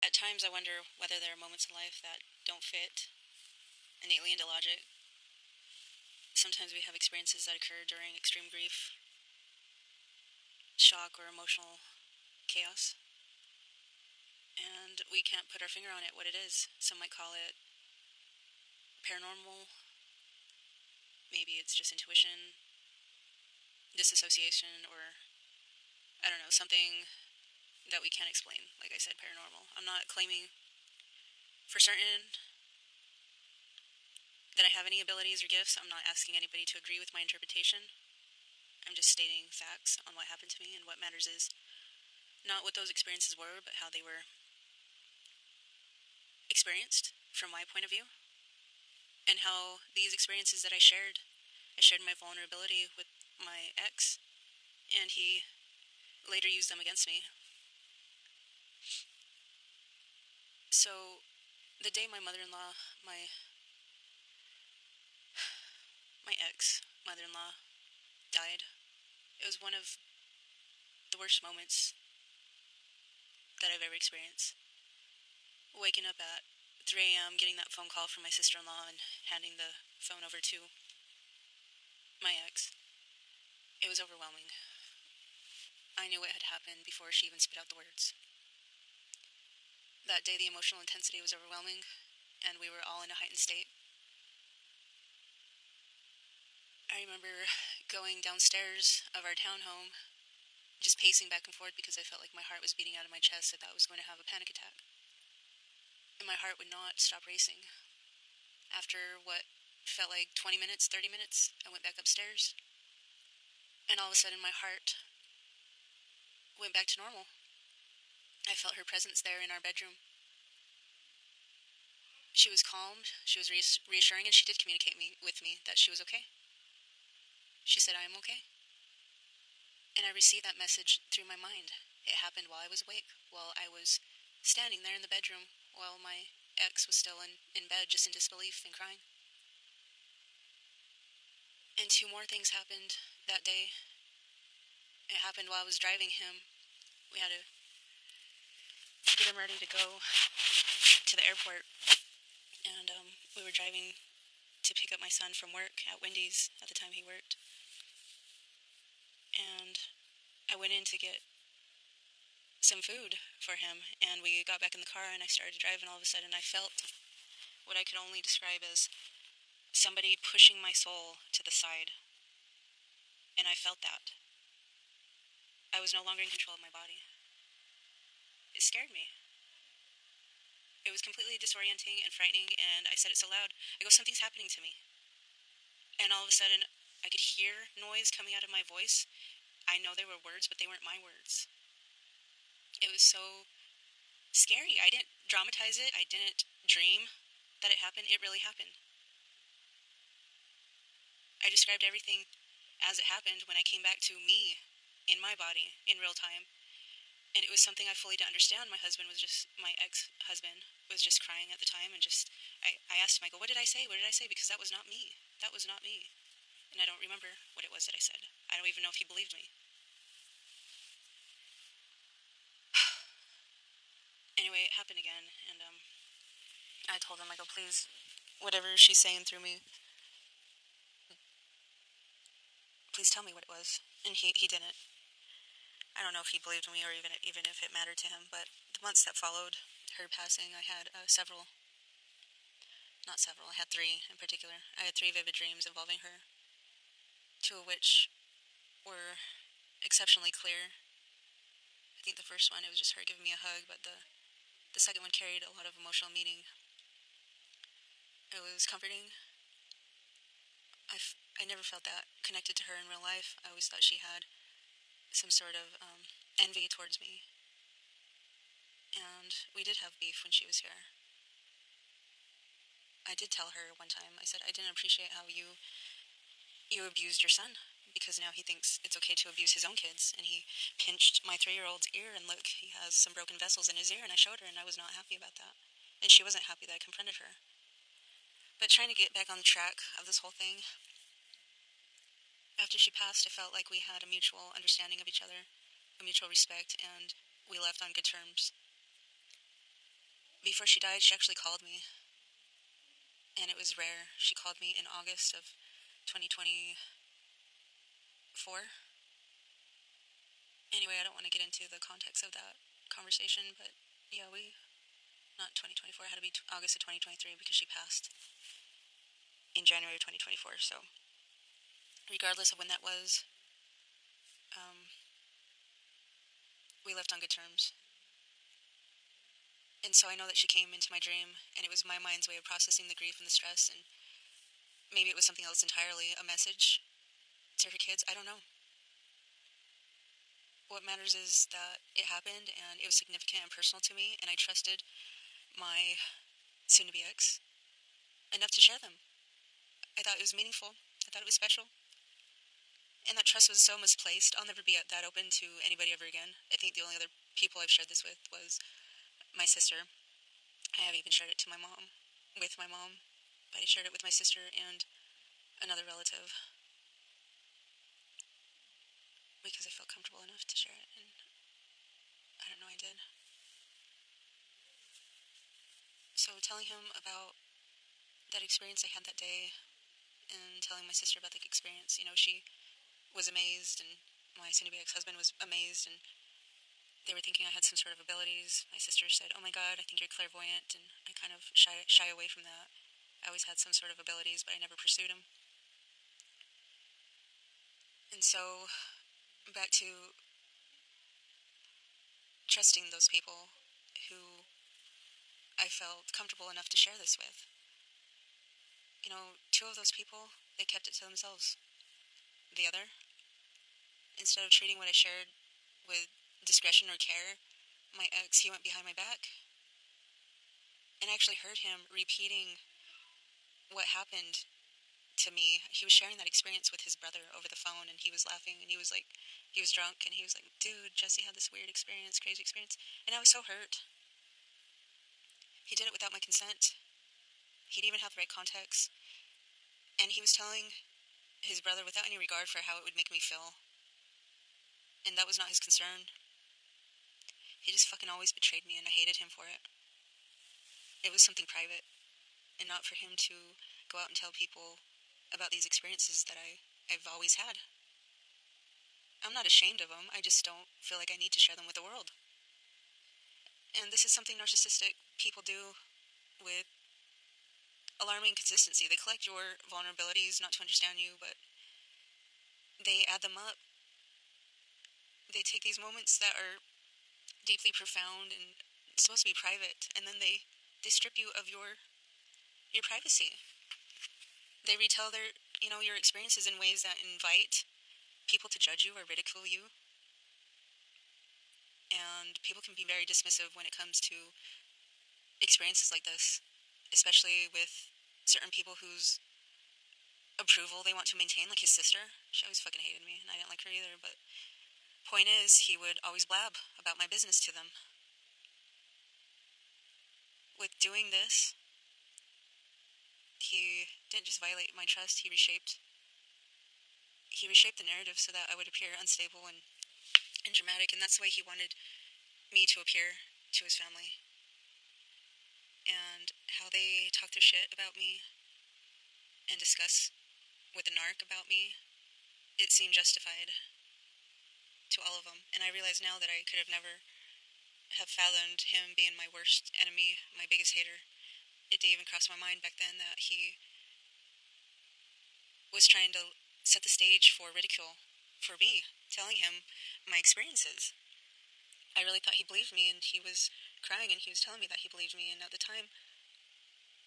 At times, I wonder whether there are moments in life that don't fit innately into logic. Sometimes we have experiences that occur during extreme grief, shock, or emotional chaos, and we can't put our finger on it what it is. Some might call it paranormal, maybe it's just intuition, disassociation, or I don't know, something that we can't explain. Like I said, paranormal. I'm not claiming for certain that I have any abilities or gifts. I'm not asking anybody to agree with my interpretation. I'm just stating facts on what happened to me, and what matters is not what those experiences were, but how they were experienced from my point of view, and how these experiences that I shared my vulnerability with my ex, and he later used them against me. So, the day my mother-in-law, my ex-mother-in-law died, it was one of the worst moments that I've ever experienced. Waking up at 3 a.m., getting that phone call from my sister-in-law and handing the phone over to my ex. It was overwhelming. I knew what had happened before she even spit out the words. That day, the emotional intensity was overwhelming, and we were all in a heightened state. I remember going downstairs of our townhome, just pacing back and forth because I felt like my heart was beating out of my chest. I thought I was going to have a panic attack. And my heart would not stop racing. After what felt like 20 minutes, 30 minutes, I went back upstairs. And all of a sudden, my heart went back to normal. I felt her presence there in our bedroom. She was calm, she was reassuring, and she did communicate with me that she was okay. She said, "I am okay." And I received that message through my mind. It happened while I was awake, while I was standing there in the bedroom, while my ex was still in bed, just in disbelief and crying. And two more things happened that day. It happened while I was driving him. We had to get him ready to go to the airport. And we were driving to pick up my son from work at Wendy's at the time he worked. And I went in to get some food for him, and we got back in the car, and I started driving. All of a sudden, I felt what I could only describe as somebody pushing my soul to the side. And I felt that. I was no longer in control of my body. It scared me. It was completely disorienting and frightening, and I said it so loud. I go, "Something's happening to me." And all of a sudden, I could hear noise coming out of my voice. I know they were words, but they weren't my words. It was so scary. I didn't dramatize it. I didn't dream that it happened. It really happened. I described everything as it happened when I came back to me in my body in real time. And it was something I fully didn't understand. My ex-husband was just crying at the time, and I asked him, I go, "What did I say? What did I say?" Because that was not me. That was not me. And I don't remember what it was that I said. I don't even know if he believed me. Anyway, it happened again, and I told him, I go, "Please, whatever she's saying through me, please tell me what it was." And he didn't. I don't know if he believed me, or even if it mattered to him, but the months that followed her passing, I had I had three in particular. I had three vivid dreams involving her, two of which were exceptionally clear. I think the first one, it was just her giving me a hug, but the second one carried a lot of emotional meaning. It was comforting. I never felt that connected to her in real life. I always thought she had some sort of envy towards me. And we did have beef when she was here. I did tell her one time, I said, "I didn't appreciate how you abused your son, because now he thinks it's okay to abuse his own kids." And he pinched my 3-year-old's ear, and look, he has some broken vessels in his ear, and I showed her, and I was not happy about that. And she wasn't happy that I confronted her. But trying to get back on the track of this whole thing, after she passed, I felt like we had a mutual understanding of each other, a mutual respect, and we left on good terms. before she died, she actually called me, and it was rare. She called me in August of 2024. Anyway, I don't want to get into the context of that conversation, but yeah, not 2024, it had to be August of 2023 because she passed in January of 2024, so regardless of when that was, we left on good terms. And so I know that she came into my dream, and it was my mind's way of processing the grief and the stress, and maybe it was something else entirely, a message to her kids, I don't know. What matters is that it happened, and it was significant and personal to me, and I trusted my soon-to-be ex enough to share them. I thought it was meaningful. I thought it was special. And that trust was so misplaced. I'll never be that open to anybody ever again. I think the only other people I've shared this with was my sister. I have even shared it to my mom, with my mom, but I shared it with my sister and another relative because I felt comfortable enough to share it, and I don't know, I did. So telling him about that experience I had that day and telling my sister about the experience, she was amazed, and my soon-to-be ex-husband was amazed, and they were thinking I had some sort of abilities. My sister said, "Oh my God, I think you're clairvoyant," and I kind of shy away from that. I always had some sort of abilities, but I never pursued them. And so, back to trusting those people who I felt comfortable enough to share this with. Two of those people, they kept it to themselves. The other, instead of treating what I shared with discretion or care, my ex, he went behind my back. And I actually heard him repeating what happened to me. He was sharing that experience with his brother over the phone, and he was laughing, and he was drunk, and he was like, "Dude, Jesse had this weird experience, crazy experience." And I was so hurt. He did it without my consent. He didn't even have the right context. And he was telling his brother without any regard for how it would make me feel. And that was not his concern. He just fucking always betrayed me, and I hated him for it. It was something private, and not for him to go out and tell people about these experiences that I've always had. I'm not ashamed of them, I just don't feel like I need to share them with the world. And this is something narcissistic people do with alarming consistency. They collect your vulnerabilities not to understand you, but they add them up. They take these moments that are deeply profound and supposed to be private, and then they strip you of your privacy. They retell your experiences in ways that invite people to judge you or ridicule you. And people can be very dismissive when it comes to experiences like this, especially with certain people whose approval they want to maintain, like his sister. She always fucking hated me, and I didn't like her either, but point is, he would always blab about my business to them. With doing this, he didn't just violate my trust, he reshaped the narrative so that I would appear unstable and dramatic, and that's the way he wanted me to appear to his family. And how they talk their shit about me and discuss with a narc about me, it seemed justified to all of them. And I realize now that I could have never have fathomed him being my worst enemy, my biggest hater. It didn't even cross my mind back then that he was trying to set the stage for ridicule for me, telling him my experiences. I really thought he believed me, and he was crying, and he was telling me that he believed me, and at the time,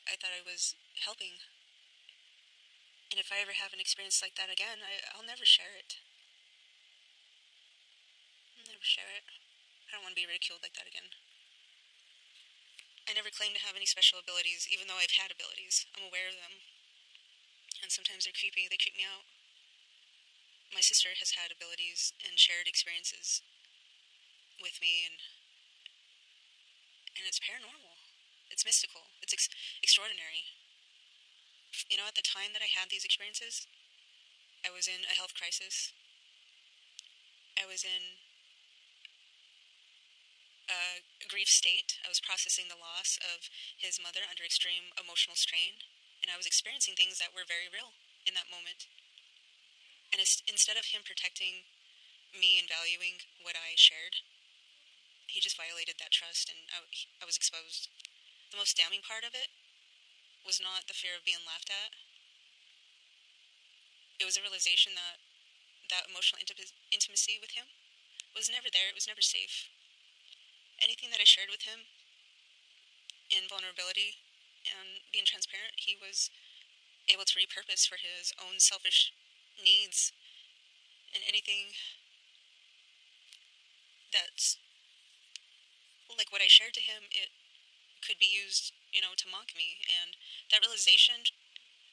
I thought I was helping. And if I ever have an experience like that again, I'll never share it. I'll never share it. I don't want to be ridiculed like that again. I never claimed to have any special abilities, even though I've had abilities. I'm aware of them. And sometimes they're creepy, they creep me out. My sister has had abilities and shared experiences with me, and it's paranormal. It's mystical. It's extraordinary. At the time that I had these experiences, I was in a health crisis. I was in grief state. I was processing the loss of his mother under extreme emotional strain, and I was experiencing things that were very real in that moment. And instead of him protecting me and valuing what I shared, he just violated that trust, and I was exposed. The most damning part of it was not the fear of being laughed at. It was a realization that that emotional intimacy with him was never there. It was never safe. Anything that I shared with him in vulnerability and being transparent, he was able to repurpose for his own selfish needs. And anything that's like what I shared to him, it could be used, to mock me. And that realization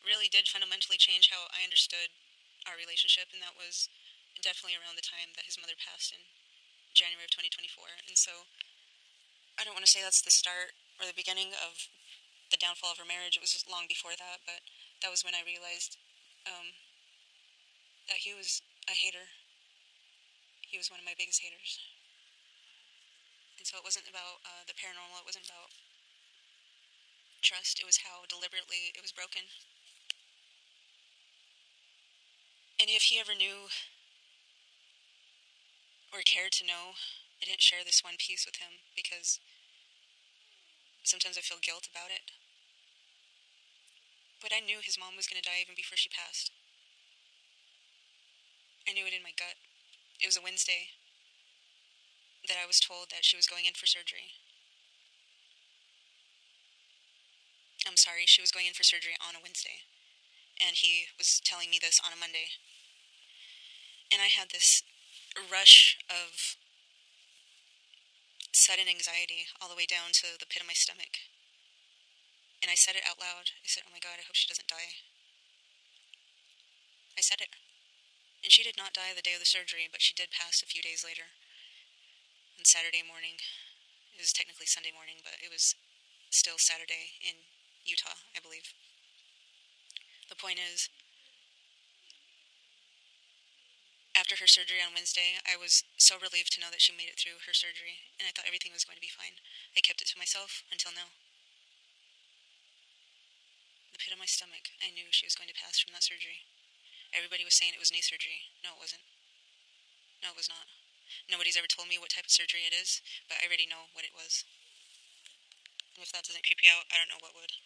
really did fundamentally change how I understood our relationship. And that was definitely around the time that his mother passed in January of 2024. And so I don't want to say that's the start or the beginning of the downfall of our marriage. It was long before that, but that was when I realized that he was a hater. He was one of my biggest haters. And so it wasn't about the paranormal. It wasn't about trust. It was how deliberately it was broken. And if he ever knew or cared to know, I didn't share this one piece with him because sometimes I feel guilt about it. But I knew his mom was going to die even before she passed. I knew it in my gut. It was a Wednesday that I was told that she was going in for surgery. I'm sorry, she was going in for surgery on a Wednesday. And he was telling me this on a Monday. And I had this rush of sudden anxiety all the way down to the pit of my stomach. And I said it out loud. I said, "Oh my God, I hope she doesn't die." I said it. And she did not die the day of the surgery, but she did pass a few days later. On Saturday morning. It was technically Sunday morning, but it was still Saturday in Utah, I believe. The point is, after her surgery on Wednesday, I was so relieved to know that she made it through her surgery, and I thought everything was going to be fine. I kept it to myself until now. The pit of my stomach, I knew she was going to pass from that surgery. Everybody was saying it was knee surgery. No, it wasn't. No, it was not. Nobody's ever told me what type of surgery it is, but I already know what it was. And if that doesn't creep you out, I don't know what would.